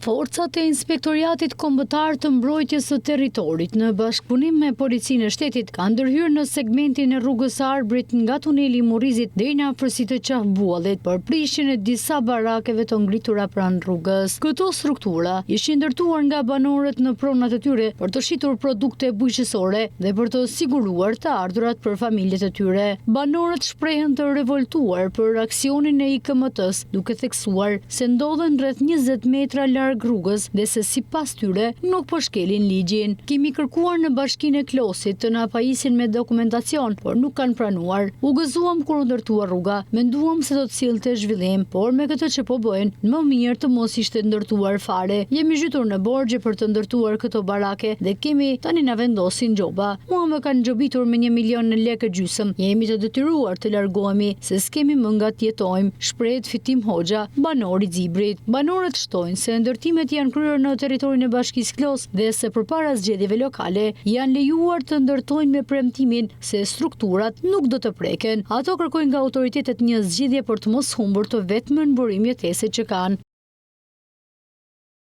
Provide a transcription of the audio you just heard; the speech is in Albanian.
Forcat e Inspektoriatit Kombëtar të Mbrojtjes së Territorit në bashkëpunim me Policinë e Shtetit kanë ndërhyrë në segmentin e rrugës së Arbrit nga tuneli i Murrizit deri në afërsitë të Qafbuallit për prishjen e disa barakeve të ngritura pranë rrugës. Këto struktura ishin ndërtuar nga banorët në pronat e tyre për të shitur produkte bujqësore dhe për të siguruar të ardhurat për familjet e tyre. Banorët shprehen të revoltuar për aksionin e IKMT-s, duke theksuar se ndodhen rreth 20 metra larg rrugës dhe se sipas tyre nuk po shkelin ligjin. Kemi kërkuar në Bashkinë e Klosit të na pajisin me dokumentacion, por nuk kanë pranuar. U gëzuam kur u ndërtua rruga, menduam se do të sillte zhvillim, por me këtë që po bëjnë, më mirë të mos ishte ndërtuar fare. Jemi zhytur në borxhe për të ndërtuar këto barake dhe kemi tani na vendosin gjoba. Mua më kanë gjobitur me 1 milion në lekë gjysmë. Jemi të detyruar të largohemi se s'kemi më nga të jetojmë, shprehet Fitim Hoxha, banor i Xibrit. Banorët shtojnë se ndërtimet janë kryer në territorin e Bashkisë Klos dhe se përpara zgjedhjeve lokale janë lejuar të ndërtojnë me premtimin se strukturat nuk do të preken. Ato kërkojnë nga autoritetet një zgjidhje për të mos humbur të vetmen burim jetese që kanë.